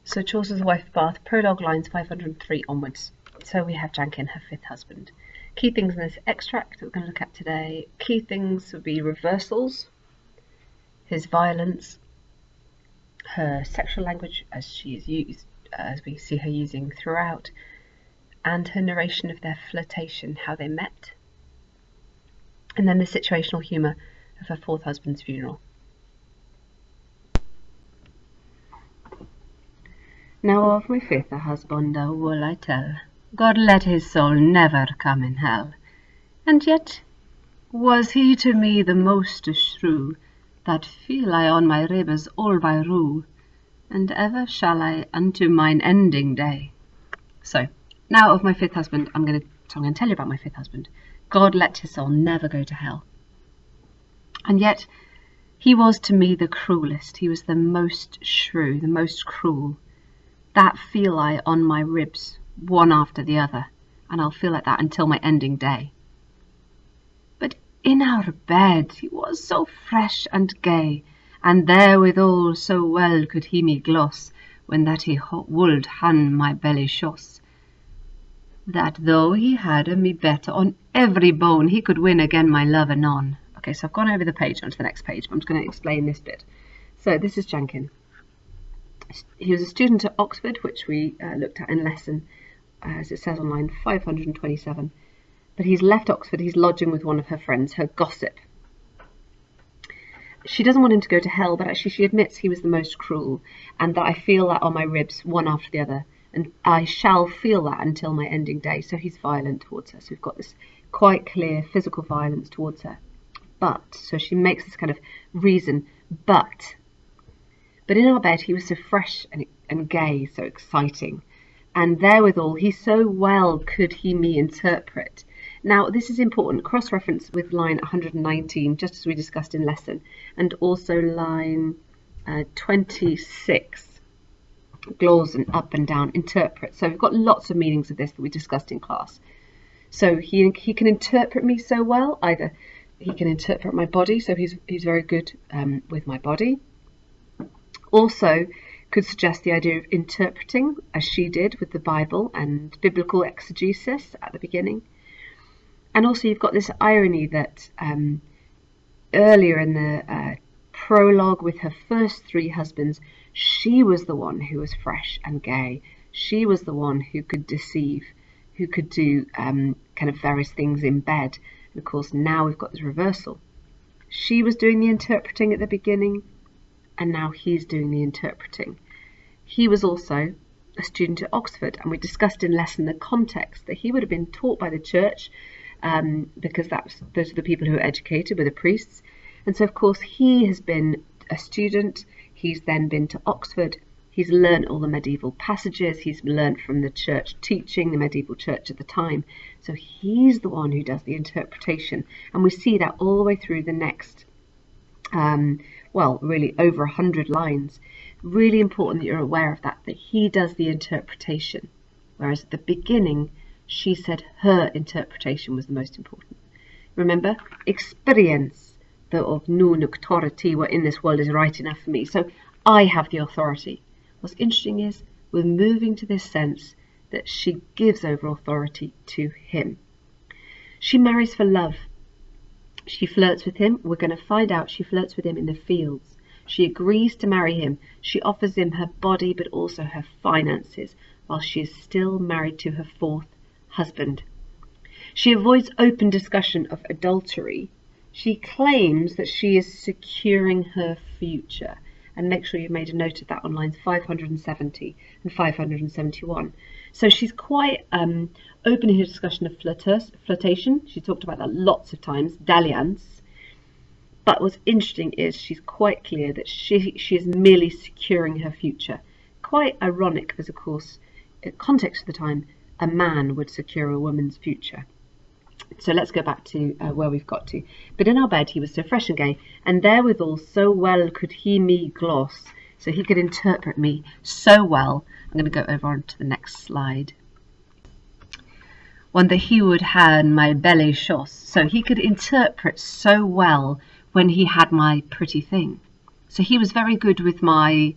So Chaucer's Wife of Bath, prologue lines 503 onwards. So we have Jankin, her fifth husband. Key things in this extract that we're going to look at today. Key things would be reversals, his violence, her sexual language as she is used, as we see her using throughout, and her narration of their flirtation, how they met, and then the situational humour of her fourth husband's funeral. Now of my fifth husband will I tell, God let his soul never come in hell. And yet was he to me the most shrew, that feel I on my ribs all by rue, and ever shall I unto mine ending day. So, now of my fifth husband, I'm going to tell you about my fifth husband. God let his soul never go to hell. And yet he was to me the cruelest, he was the most shrew, the most cruel. That feel I on my ribs, one after the other, and I'll feel like that until my ending day. But in our bed he was so fresh and gay, and therewithal so well could he me gloss, when that he would han my belly shoss, that though he had me better on every bone, he could win again my love anon. Okay, so I've gone over the page onto the next page, but I'm just going to explain this bit. So this is Jankin. He was a student at Oxford, which we looked at in lesson, as it says on line 527. But he's left Oxford, he's lodging with one of her friends, her gossip. She doesn't want him to go to hell, but actually she admits he was the most cruel, and that I feel that on my ribs, one after the other, and I shall feel that until my ending day. So he's violent towards her. So we've got this quite clear physical violence towards her. But, so she makes this kind of reason, but in our bed he was so fresh and gay, so exciting, and therewithal he so well could he me interpret. Now this is important, cross-reference with line 119, just as we discussed in lesson, and also line 26, gloss and up and down, interpret. So we've got lots of meanings of this that we discussed in class. So he can interpret me so well, either he can interpret my body, so he's very good with my body. Also could suggest the idea of interpreting, as she did with the Bible and biblical exegesis at the beginning. And also you've got this irony that earlier in the prologue with her first three husbands, she was the one who was fresh and gay. She was the one who could deceive, who could do kind of various things in bed. And of course now we've got this reversal. She was doing the interpreting at the beginning, and now he's doing the interpreting. He was also a student at Oxford, and we discussed in lesson the context that he would have been taught by the church, because those are the people who are educated, were the priests. And so of course he has been a student, he's then been to Oxford, he's learned all the medieval passages, he's learned from the church teaching, the medieval church at the time. So he's the one who does the interpretation, and we see that all the way through the next well, really over 100 lines. Really important that you're aware of that he does the interpretation. Whereas at the beginning, she said her interpretation was the most important. Remember, experience the of known authority what in this world is right enough for me. So I have the authority. What's interesting is we're moving to this sense that she gives over authority to him. She marries for love. She flirts with him. We're going to find out she flirts with him in the fields. She agrees to marry him. She offers him her body, but also her finances, while she is still married to her fourth husband. She avoids open discussion of adultery. She claims that she is securing her future. And make sure you've made a note of that on lines 570 and 571. So she's quite open in her discussion of flirtation. She talked about that lots of times, dalliance. But what's interesting is she's quite clear that she is merely securing her future. Quite ironic, because of course, in context of the time, a man would secure a woman's future. So let's go back to where we've got to. But in our bed he was so fresh and gay, and therewithal so well could he me gloss. So he could interpret me so well. I'm going to go over on to the next slide. When that he would have my belly shoss. So he could interpret so well when he had my pretty thing. So he was very good with my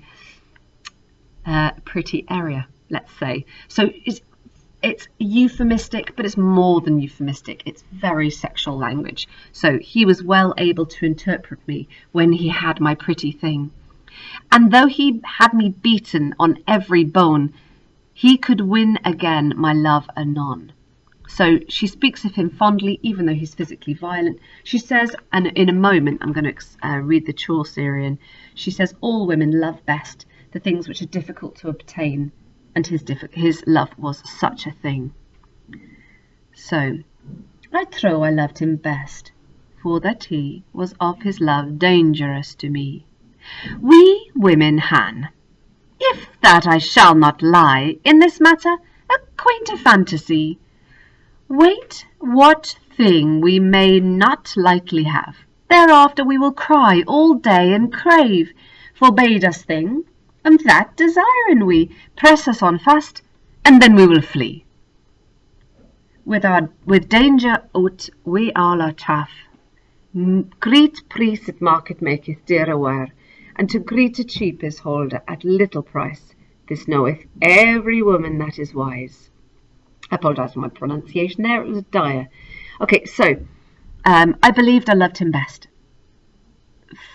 pretty area, let's say. So it's euphemistic, but it's more than euphemistic. It's very sexual language. So he was well able to interpret me when he had my pretty thing. And though he had me beaten on every bone, he could win again my love anon. So she speaks of him fondly, even though he's physically violent. She says, and in a moment I'm going to read the Chaucerian, she says, all women love best the things which are difficult to obtain, and his love was such a thing. So, I trow I loved him best, for that he was of his love dangerous to me. We women han, if that I shall not lie, in this matter a quainter fantasy. Wait what thing we may not likely have, thereafter we will cry all day and crave, forbade us thing, and that desiren we, press us on fast, and then we will flee. With danger out we all are chaff. Great price at market maketh dear aware, and to greet a cheap is holder at little price. This knoweth every woman that is wise. I apologise for my pronunciation there, it was dire. Okay, so I believed I loved him best,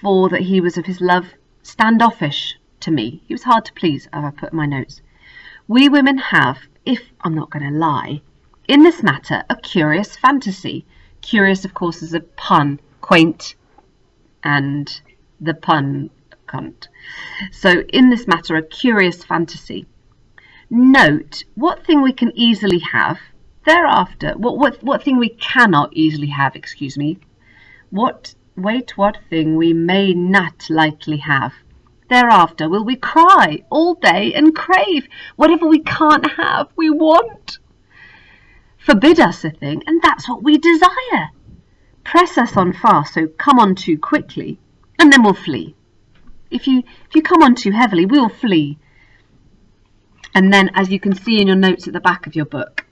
for that he was of his love standoffish to me. He was hard to please, as I put in my notes. We women have, if I'm not going to lie, in this matter a curious fantasy. Curious, of course, is a pun, quaint, and the pun cunt. So in this matter a curious fantasy. Note what thing we can easily have, thereafter what thing we cannot easily have, excuse me. What thing we may not likely have, thereafter will we cry all day and crave. Whatever we can't have, we want. Forbid us a thing, and that's what we desire. Press us on fast, so come on too quickly, and then we'll flee. If you come on too heavily, we'll flee. And then, as you can see in your notes at the back of your book,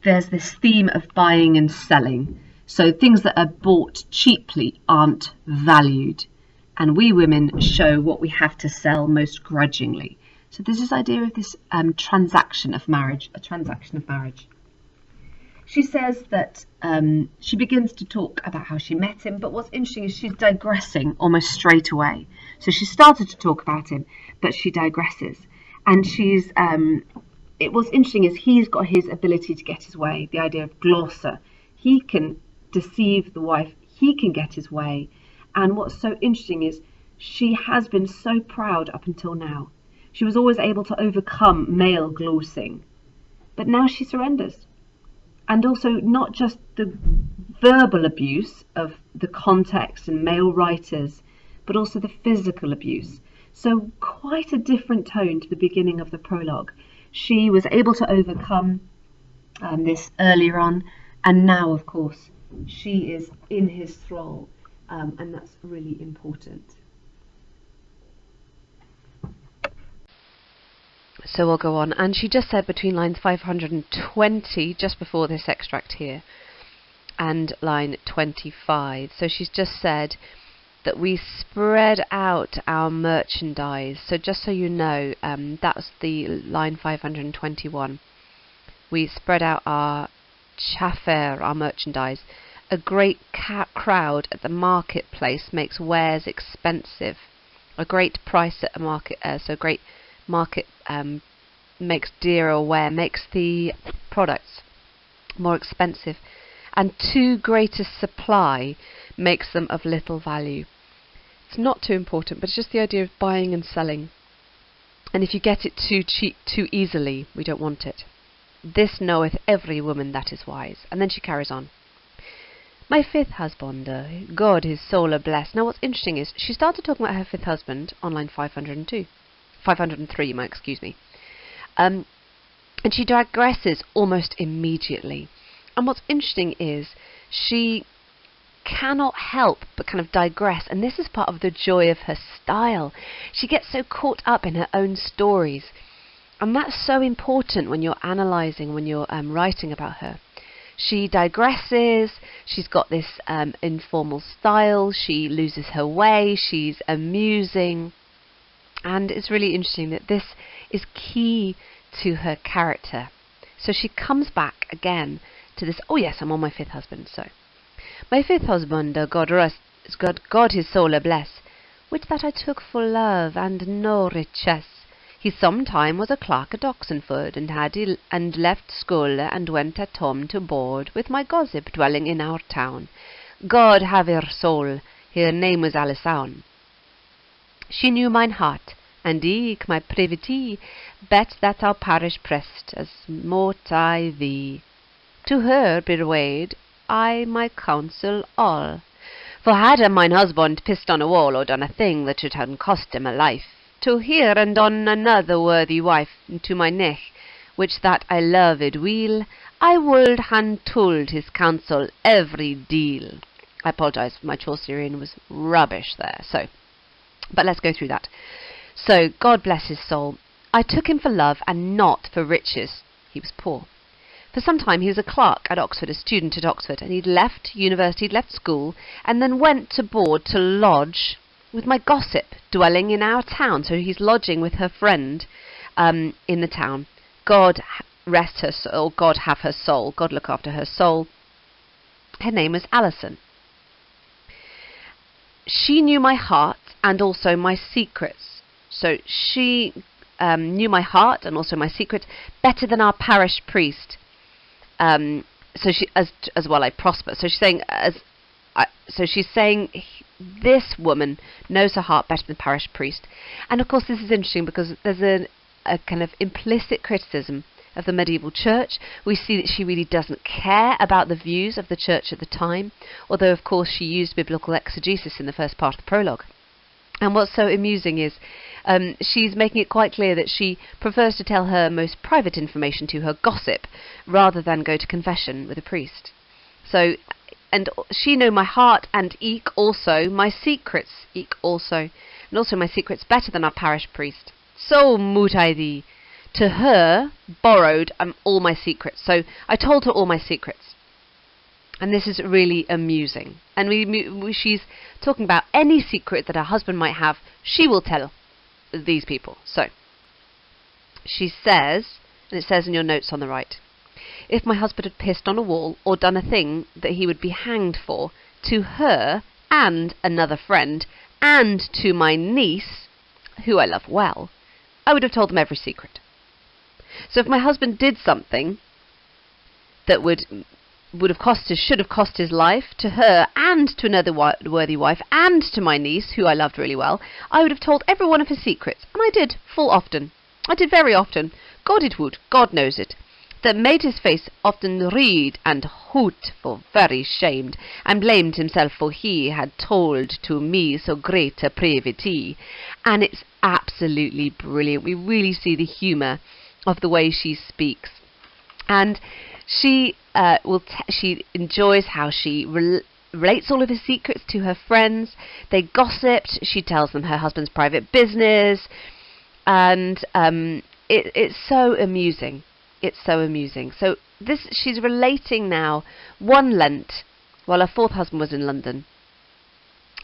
there's this theme of buying and selling. So things that are bought cheaply aren't valued. And we women show what we have to sell most grudgingly. So there's this idea of this transaction of marriage, a transaction of marriage. She says that she begins to talk about how she met him, but what's interesting is she's digressing almost straight away. So she started to talk about him, but she digresses. And what's interesting is he's got his ability to get his way, the idea of glosser. He can deceive the wife, he can get his way. And what's so interesting is she has been so proud up until now. She was always able to overcome male glossing, but now she surrenders. And also not just the verbal abuse of the context and male writers, but also the physical abuse. So quite a different tone to the beginning of the prologue. She was able to overcome this earlier on, and now, of course, she is in his thrall, and that's really important. So we'll go on, and she just said between lines 520, just before this extract here, and line 25. So she's just said that we spread out our merchandise. So just so you know, that's the line 521. We spread out our chaucer, our merchandise. A great crowd at the marketplace makes wares expensive. A great price at a market, so great market makes dearer ware, makes the products more expensive, and too great a supply makes them of little value. It's not too important, but it's just the idea of buying and selling. And if you get it too cheap, too easily, we don't want it. This knoweth every woman that is wise. And then she carries on. My fifth husband, God his soul bless. Now what's interesting is she started talking about her fifth husband on line 503, excuse me. And she digresses almost immediately. And what's interesting is she cannot help but kind of digress, and this is part of the joy of her style. She gets so caught up in her own stories, and that's so important when you're analysing, when you're writing about her. She digresses, she's got this informal style, she loses her way, she's amusing, And it's really interesting that this is key to her character. So she comes back again to this, oh yes, I'm on my fifth husband, so. My fifth husband, God his soul a bless, which that I took for love and no riches. He sometime was a clerk at Oxenford, and left school and went at home to board with my gossip dwelling in our town. God have her soul, her name was Allan. She knew mine heart, and eke my privity, bet that our parish pressed as mote I thee. To her bewrayed I my counsel all. For had mine husband pissed on a wall, or done a thing that should have cost him a life, to hear and on another worthy wife to my neck, which that I loved weel, I would han told his counsel every deal. I apologise, my Chaucerian was rubbish there, but let's go through that. So, God bless his soul. I took him for love and not for riches. He was poor. For some time he was a clerk at Oxford, a student at Oxford, and he'd left university, he'd left school, and then went to board to lodge with my gossip, dwelling in our town. So he's lodging with her friend in the town. God rest her soul, God have her soul, God look after her soul. Her name was Allan. She knew my heart and also my secrets. So she knew my heart and also my secrets better than our parish priest. So she, as well I prosper. So she's saying this woman knows her heart better than the parish priest. And of course this is interesting because there's a kind of implicit criticism of the medieval church. We see that she really doesn't care about the views of the church at the time, although of course she used biblical exegesis in the first part of the prologue. And what's so amusing is she's making it quite clear that she prefers to tell her most private information to her gossip rather than go to confession with a priest. So, and she know my heart and eke also my secrets, and also my secrets better than our parish priest. So moot I thee. To her, borrowed all my secrets. So I told her all my secrets. And this is really amusing. And she's talking about any secret that her husband might have, she will tell these people. So she says, and it says in your notes on the right, if my husband had pissed on a wall or done a thing that he would be hanged for, to her and another friend and to my niece, who I love well, I would have told them every secret. So if my husband did something that should have cost his life, to her and to another worthy wife and to my niece, who I loved really well, I would have told every one of his secrets, and I did, full often. I did very often. God it would, God knows it, that made his face often read and hoot for very shamed, and blamed himself for he had told to me so great a privity. And it's absolutely brilliant. We really see the humour of the way she speaks. And she she enjoys how she relates all of his secrets to her friends. They gossiped. She tells them her husband's private business, and it's so amusing. It's so amusing. So she's relating now one Lent while her fourth husband was in London,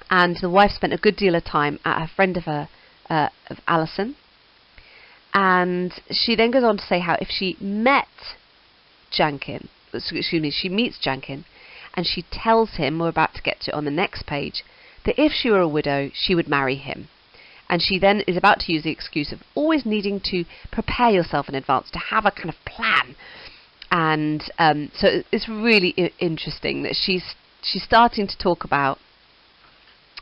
and the wife spent a good deal of time at a friend of her, of Allan. And she then goes on to say how if she meets Jankin, and she tells him, we're about to get to it on the next page, that if she were a widow, she would marry him. And she then is about to use the excuse of always needing to prepare yourself in advance, to have a kind of plan. And so it's really interesting that she's starting to talk about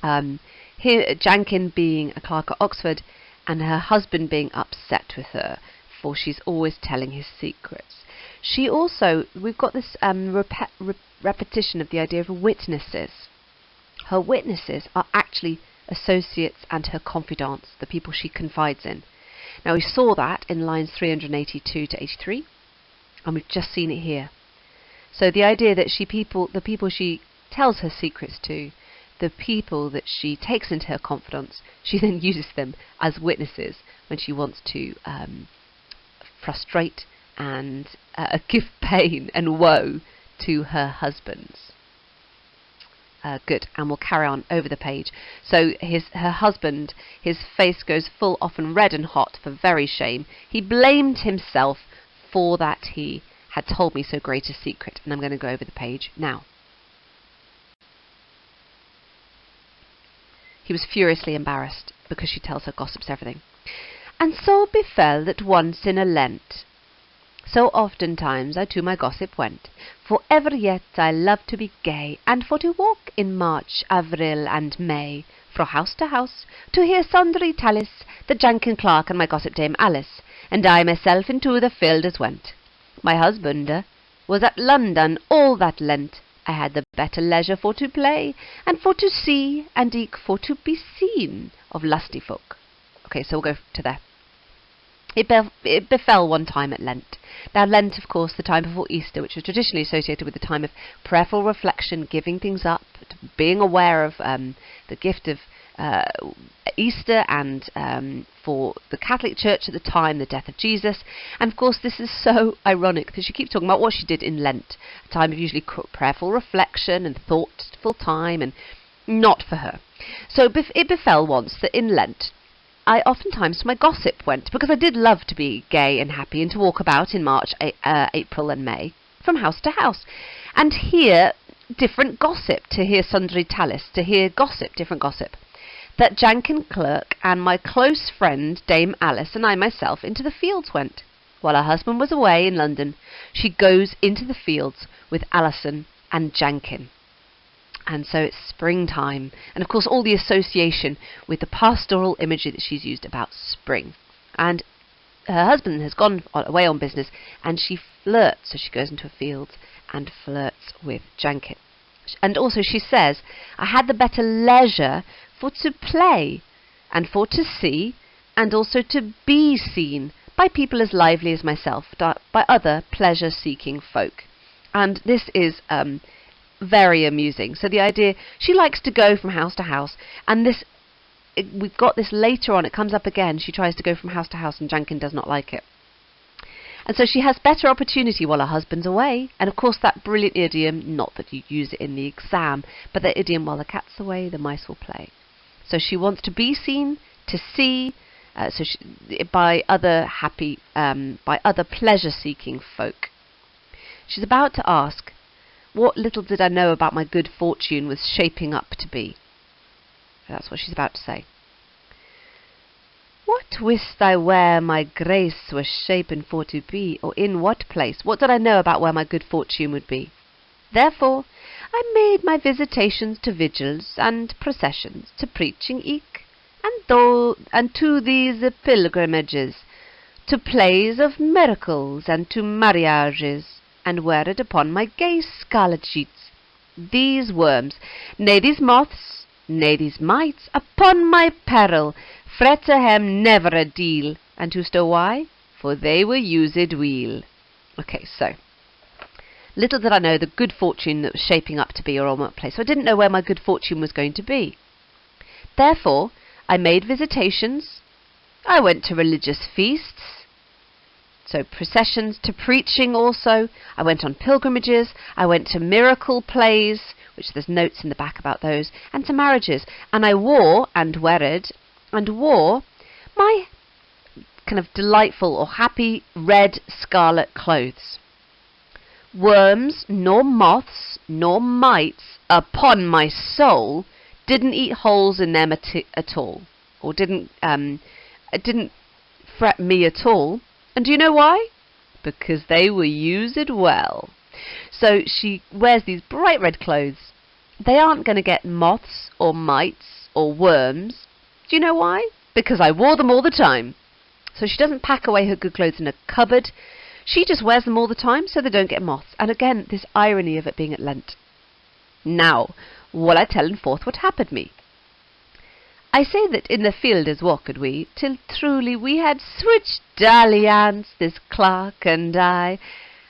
Jankin being a clerk at Oxford, and her husband being upset with her, for she's always telling his secrets. She also, we've got this repetition of the idea of witnesses. Her witnesses are actually associates and her confidants, the people she confides in. Now we saw that in lines 382 to 83, and we've just seen it here. So the idea that the people she tells her secrets to, the people that she takes into her confidence, she then uses them as witnesses when she wants to frustrate and give pain and woe to her husbands. Good, and we'll carry on over the page. So her husband, his face goes full often red and hot for very shame. He blamed himself for that he had told me so great a secret. And I'm going to go over the page now. He was furiously embarrassed because she tells her gossips everything. And so befell that once in a Lent, so oftentimes I to my gossip went, for ever yet I love to be gay, and for to walk in March, Avril, and May, fro house to house, to hear sundry tallis, the jankin clerk and my gossip dame Alice, and I myself into the field as went. My husband was at London all that Lent. I had the better leisure for to play, and for to see, and eke for to be seen of lusty folk. Okay, so we'll go to there. It befell one time at Lent. Now Lent, of course, the time before Easter, which was traditionally associated with the time of prayerful reflection, giving things up, being aware of the gift of Easter, and for the Catholic Church at the time, the death of Jesus. And of course this is so ironic because she keeps talking about what she did in Lent, a time of usually prayerful reflection and thoughtful time, and not for her. So it befell once that in Lent I oftentimes to my gossip went, because I did love to be gay and happy and to walk about in March, April and May, from house to house, and hear different gossip, to hear sundry tallis, to hear gossip, different gossip. That jankin clerk and my close friend Dame Alice and I myself into the fields went. While her husband was away in London, she goes into the fields with Alison and Jankin. And so it's springtime, and of course all the association with the pastoral imagery that she's used about spring. And her husband has gone away on business, and she flirts, so she goes into a field and flirts with Jankin. And also she says, I had the better leisure for to play, and for to see, and also to be seen by people as lively as myself, by other pleasure-seeking folk. And this is very amusing. So the idea, she likes to go from house to house, and we've got this later on, it comes up again, she tries to go from house to house and Jankin does not like it. And so she has better opportunity while her husband's away, and of course that brilliant idiom, not that you use it in the exam, but the idiom, while the cat's away, the mice will play. So she wants to be seen, to see, by other pleasure-seeking folk. She's about to ask, what little did I know about my good fortune was shaping up to be. That's what she's about to say. What wist I where my grace was shapen for to be, or in what place? What did I know about where my good fortune would be? Therefore I made my visitations to vigils and processions, to preaching eke, and to these pilgrimages, to plays of miracles, and to marriages, and wear it upon my gay scarlet sheets. These worms, nay these moths, nay these mites, upon my peril, fret hem never a deal, and who's to why? For they were used weel. Okay, so little did I know the good fortune that was shaping up to be, or on what place. So I didn't know where my good fortune was going to be. Therefore I made visitations, I went to religious feasts, so processions, to preaching also. I went on pilgrimages. I went to miracle plays, which there's notes in the back about those, and to marriages. And I wore my kind of delightful or happy red scarlet clothes. Worms, nor moths, nor mites, upon my soul, didn't eat holes in them at all, or didn't fret me at all. And do you know why? Because they were used well. So she wears these bright red clothes. They aren't going to get moths or mites or worms. Do you know why? Because I wore them all the time. So she doesn't pack away her good clothes in a cupboard. She just wears them all the time so they don't get moths. And again, this irony of it being at Lent. Now, will I tell forth what happened me? I say that in the field as walked we, till truly we had switched dalliance, this clerk and I,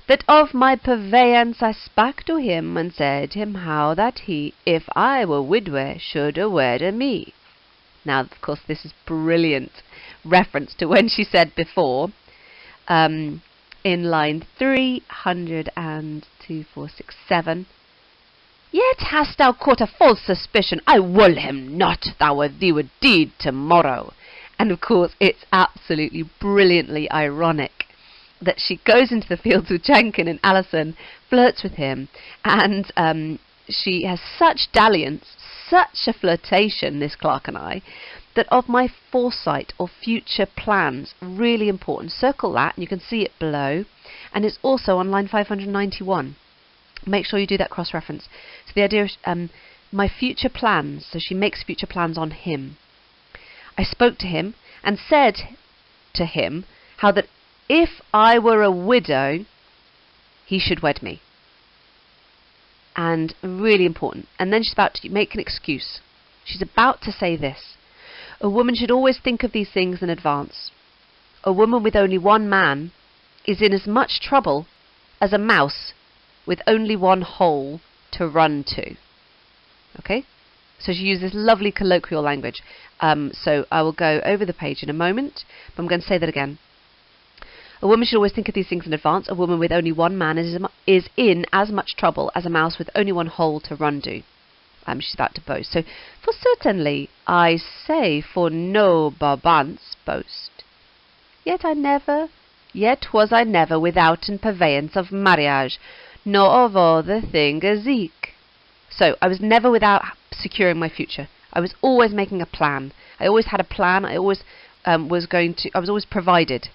that of my purveyance I spake to him, and said him how that he, if I were widower, should aware to me. Now, of course, this is brilliant reference to when she said before, in line 302, 4, 6, 7, Yet hast thou caught a false suspicion. I will him not, thou with thee would deed to-morrow. And of course it's absolutely brilliantly ironic that she goes into the fields with Jenkin, and Alison flirts with him, and she has such dalliance, such a flirtation, this Clark and I, that of my foresight or future plans, really important. Circle that, and you can see it below, and it's also on line 591. Make sure you do that cross-reference. So the idea of my future plans, so she makes future plans on him. I spoke to him and said to him how that if I were a widow, he should wed me. And really important. And then she's about to make an excuse. She's about to say this. A woman should always think of these things in advance. A woman with only one man is in as much trouble as a mouse with only one hole to run to. Okay? So she uses lovely colloquial language. So I will go over the page in a moment, but I'm going to say that again. A woman should always think of these things in advance. A woman with only one man is in as much trouble as a mouse with only one hole to run to. She's about to boast. So, for certainly, I say, for no barbants boast. Yet was I never without in purveyance of marriage, nor of other thing as eke. So, I was never without securing my future. I was always making a plan. I always had a plan. I always I was always provided.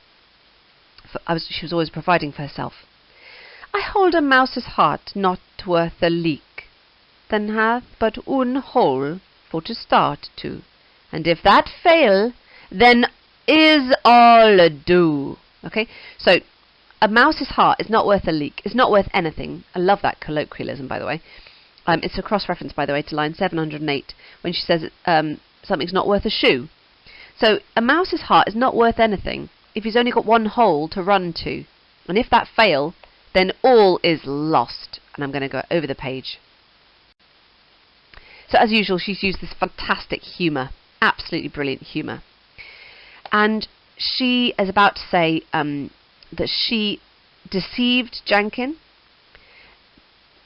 She was always providing for herself. I hold a mouse's heart not worth a leak, then hath but one hole for to start to, and if that fail, then is all ado. Okay, so a mouse's heart is not worth a leak. It's not worth anything. I love that colloquialism, by the way. It's a cross-reference, by the way, to line 708 when she says something's not worth a shoe. So a mouse's heart is not worth anything if he's only got one hole to run to, and if that fail, then all is lost. And I'm going to go over the page. So as usual, she's used this fantastic humour, absolutely brilliant humour. And she is about to say that she deceived Jenkin.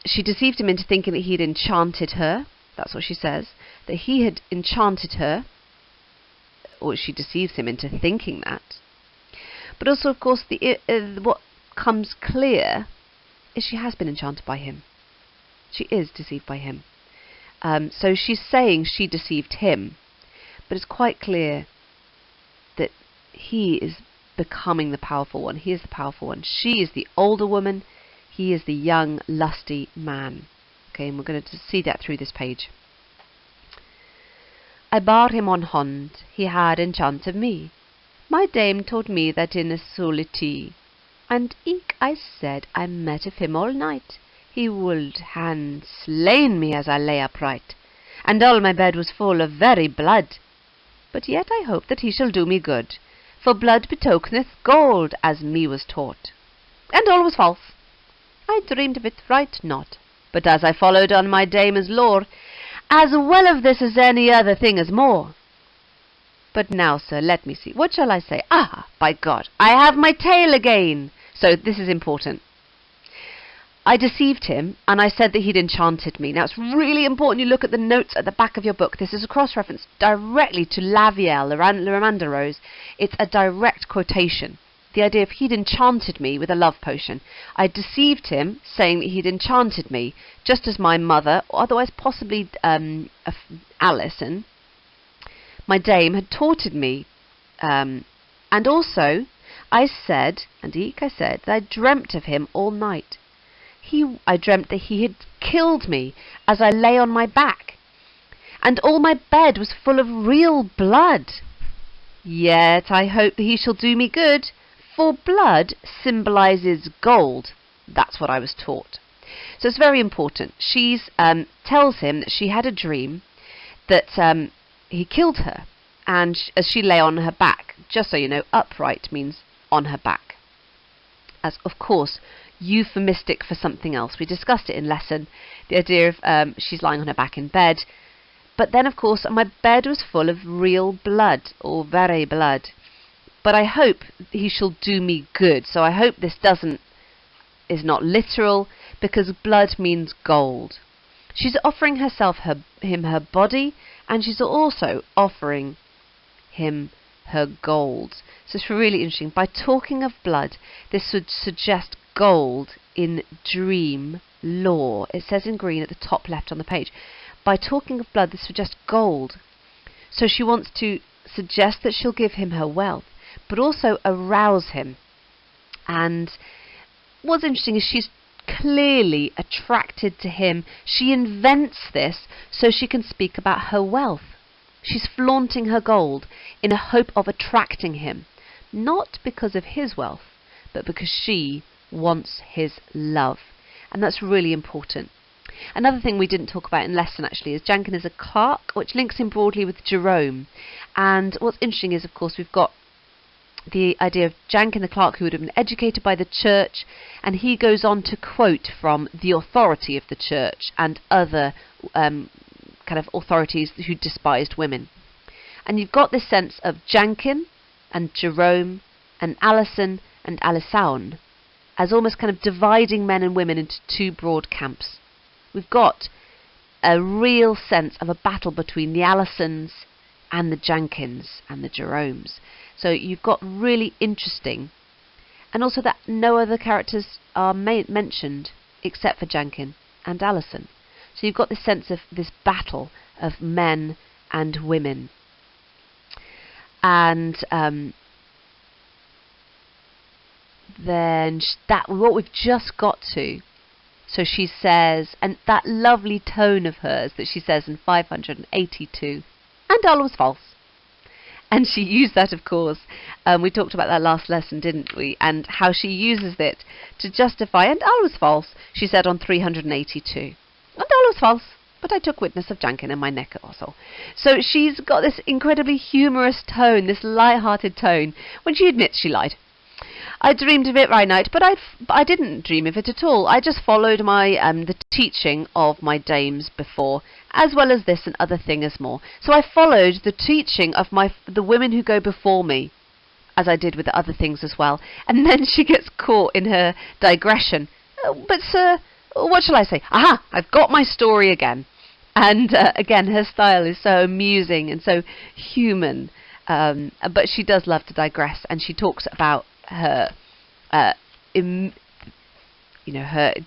She deceived him into thinking that he'd enchanted her. That's what she says. That he had enchanted her. Or she deceives him into thinking that. But also, of course, what comes clear is she has been enchanted by him. She is deceived by him. So she's saying she deceived him, but it's quite clear that he is becoming the powerful one. He is the powerful one. She is the older woman. He is the young, lusty man. Okay, and we're going to see that through this page. I bar him on hond, he had enchanted me. My dame told me that in a solity, and eke I said I met of him all night. He would hand slain me as I lay upright, and all my bed was full of very blood. But yet I hope that he shall do me good, for blood betokeneth gold, as me was taught. And all was false. I dreamed of it right not, but as I followed on my dame's lore, as well of this as any other thing as more. But now, sir, let me see. What shall I say? Ah, by God, I have my tale again. So this is important. I deceived him, and I said that he'd enchanted me. Now, it's really important you look at the notes at the back of your book. This is a cross-reference directly to Lavielle, Le Roman Rose. It's a direct quotation. The idea of he'd enchanted me with a love potion. I deceived him, saying that he'd enchanted me, just as my mother, or otherwise possibly Alison, my dame, had taughted me. And also, I said, and eke I said, that I dreamt of him all night. I dreamt that he had killed me as I lay on my back, and all my bed was full of real blood. Yet I hope that he shall do me good, for blood symbolizes gold. That's what I was taught. So it's very important. She tells him that she had a dream that he killed her, and as she lay on her back. Just so you know, upright means on her back. As, of course, euphemistic for something else. We discussed it in lesson, the idea of she's lying on her back in bed. But then, of course, my bed was full of real blood, or very blood. But I hope he shall do me good. So I hope this is not literal, because blood means gold. She's offering him her body, and she's also offering him her gold. So it's really interesting. By talking of blood, this would suggest gold in dream lore. It says in green at the top left on the page. By talking of blood, this suggests gold. So she wants to suggest that she'll give him her wealth, but also arouse him. And what's interesting is she's clearly attracted to him. She invents this so she can speak about her wealth. She's flaunting her gold in a hope of attracting him, not because of his wealth, but because she wants his love. And that's really important. Another thing we didn't talk about in lesson actually is Jankin is a clerk, which links in broadly with Jerome. And what's interesting is, of course, we've got the idea of Jankin the clerk, who would have been educated by the church, and he goes on to quote from the authority of the church and other kind of authorities who despised women. And you've got this sense of Jankin and Jerome and Alison and Alisaun as almost kind of dividing men and women into two broad camps. We've got a real sense of a battle between the Alisons and the Jankins and the Jeromes. So you've got really interesting, and also that no other characters are mentioned except for Jankin and Alison. So you've got this sense of this battle of men and women. And then that what we've just got to. So she says, and that lovely tone of hers that she says in 582, and all was false. And she used that, of course. We talked about that last lesson, didn't we? And how she uses it to justify, and all was false, she said on 382. And all was false, but I took witness of Jankin in my neck also. So she's got this incredibly humorous tone, this light-hearted tone, when she admits she lied. I dreamed of it right night, but I didn't dream of it at all. I just followed my the teaching of my dames before, as well as this and other things more. So I followed the teaching of the women who go before me, as I did with the other things as well. And then she gets caught in her digression. Oh, but sir, what shall I say? Aha! I've got my story again. And again, her style is so amusing and so human. But she does love to digress, and she talks about her her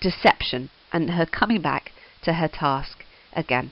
deception and her coming back to her task again.